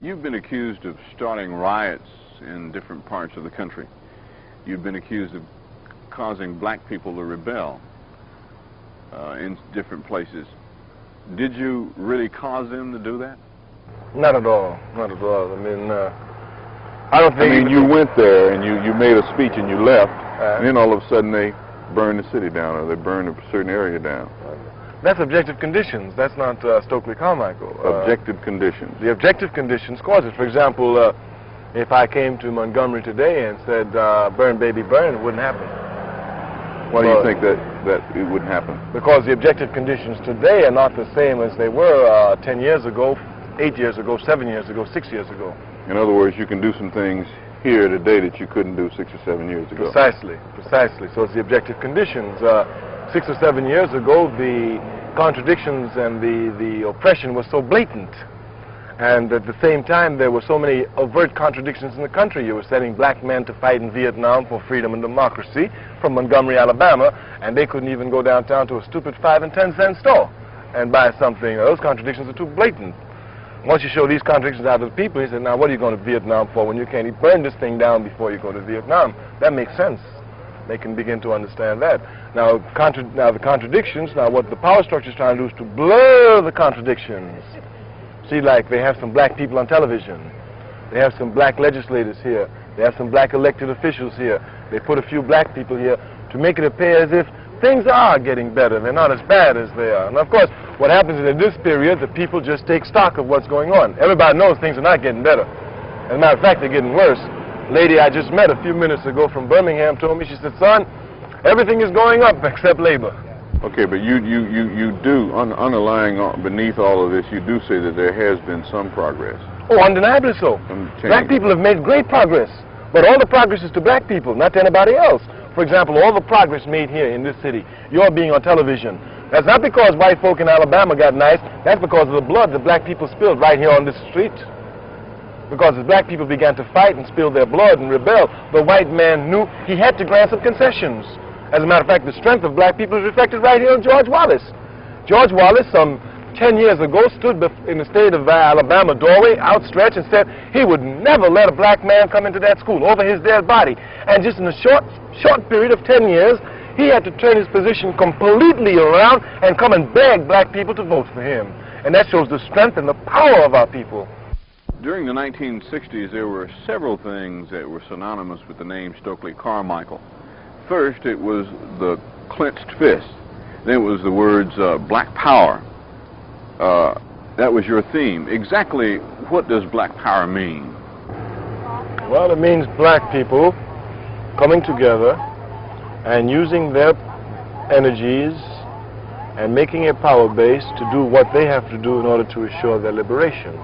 You've been accused of starting riots in different parts of the country. You've been accused of causing black people to rebel in different places. Did you really cause them to do that? Not at all. Not at all. I mean, I don't think... I mean, you went there and you made a speech and you left, and then all of a sudden they burned the city down, or they burned a certain area down. That's objective conditions. That's not Stokely Carmichael. Objective conditions. The objective conditions cause it. For example, if I came to Montgomery today and said, burn, baby, burn, it wouldn't happen. Why do you think that it wouldn't happen? Because the objective conditions today are not the same as they were 10 years ago, 8 years ago, 7 years ago, 6 years ago. In other words, you can do some things here today that you couldn't do 6 or 7 years ago. Precisely, precisely. So it's the objective conditions. 6 or 7 years ago, the contradictions and the oppression was so blatant. And at the same time, there were so many overt contradictions in the country. You were sending black men to fight in Vietnam for freedom and democracy from Montgomery, Alabama, and they couldn't even go downtown to a stupid 5 and 10 cent store and buy something. Those contradictions are too blatant. Once you show these contradictions out to the people, he said, now what are you going to Vietnam for when you can't even burn this thing down before you go to Vietnam? That makes sense. They can begin to understand that. Now, the contradictions, now what the power structure is trying to do is to blur the contradictions. See, like they have some black people on television. They have some black legislators here. They have some black elected officials here. They put a few black people here to make it appear as if things are getting better. They're not as bad as they are. And of course, what happens is in this period, the people just take stock of what's going on. Everybody knows things are not getting better. As a matter of fact, they're getting worse. A lady I just met a few minutes ago from Birmingham told me, she said, son, everything is going up except labor. Okay, but you do, underlying beneath all of this, you do say that there has been some progress. Oh, undeniably so. Black people have made great progress. But all the progress is to black people, not to anybody else. For example, all the progress made here in this city, your being on television, that's not because white folk in Alabama got nice, that's because of the blood that black people spilled right here on this street. Because as black people began to fight and spill their blood and rebel, the white man knew he had to grant some concessions. As a matter of fact, the strength of black people is reflected right here in George Wallace. George Wallace, some 10 years ago, stood in the state of Alabama doorway, outstretched, and said he would never let a black man come into that school over his dead body. And just in a short period of 10 years, he had to turn his position completely around and come and beg black people to vote for him. And that shows the strength and the power of our people. During the 1960s, there were several things that were synonymous with the name Stokely Carmichael. First, it was the clenched fist. Then it was the words black power. That was your theme. Exactly what does black power mean? Well, it means black people coming together and using their energies and making a power base to do what they have to do in order to assure their liberation.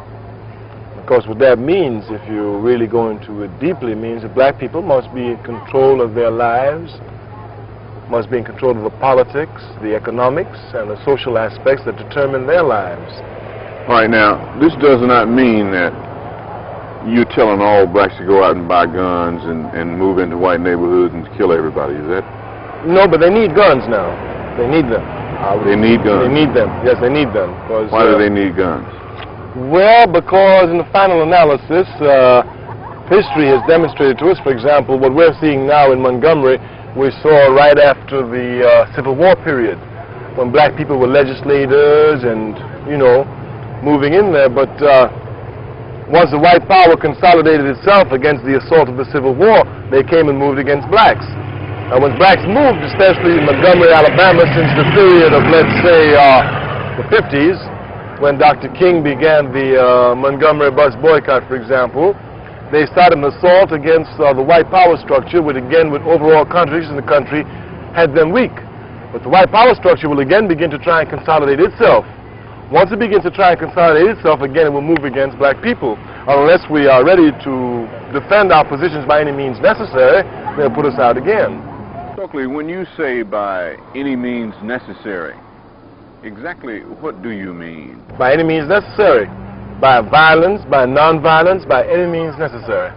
Of course, what that means, if you really go into it deeply, means that black people must be in control of their lives, must be in control of the politics, the economics, and the social aspects that determine their lives. All right, now, this does not mean that you're telling all blacks to go out and buy guns and move into white neighborhoods and kill everybody, is that? No, but they need guns now. They need them. They need guns? They need them. Yes, they need them. Why do they need guns? Well, because in the final analysis, history has demonstrated to us, for example, what we're seeing now in Montgomery, we saw right after the Civil War period, when black people were legislators and, you know, moving in there. But once the white power consolidated itself against the assault of the Civil War, they came and moved against blacks. And when blacks moved, especially in Montgomery, Alabama, since the period of, let's say, the 50s, when Dr. King began the Montgomery bus boycott, for example, they started an assault against the white power structure, which again, with overall contradictions in the country, had them weak. But the white power structure will again begin to try and consolidate itself. Once it begins to try and consolidate itself, again, it will move against black people. Unless we are ready to defend our positions by any means necessary, they'll put us out again. Stokely, when you say by any means necessary, exactly what do you mean? By any means necessary. By violence, by non-violence, by any means necessary.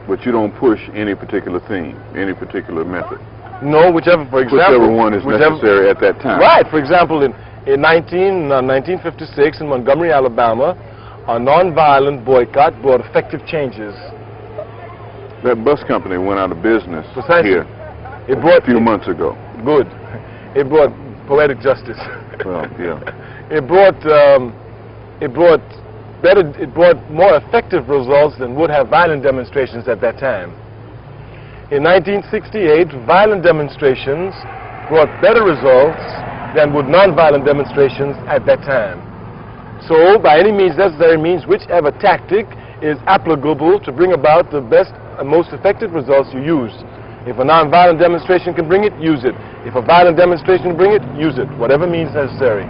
But you don't push any particular theme, any particular method? No, whichever, for example... Whichever one is necessary at that time. Right. For example, in 1956 in Montgomery, Alabama, a nonviolent boycott brought effective changes. That bus company went out of business Precisely. here It brought a few months ago. Good. It brought poetic justice. Well, yeah. It brought more effective results than would have violent demonstrations at that time. In 1968, violent demonstrations brought better results than would nonviolent demonstrations at that time. So, by any means necessary means, whichever tactic is applicable to bring about the best and most effective results, you use. If a nonviolent demonstration can bring it, use it. If a violent demonstration can bring it, use it. Whatever means necessary.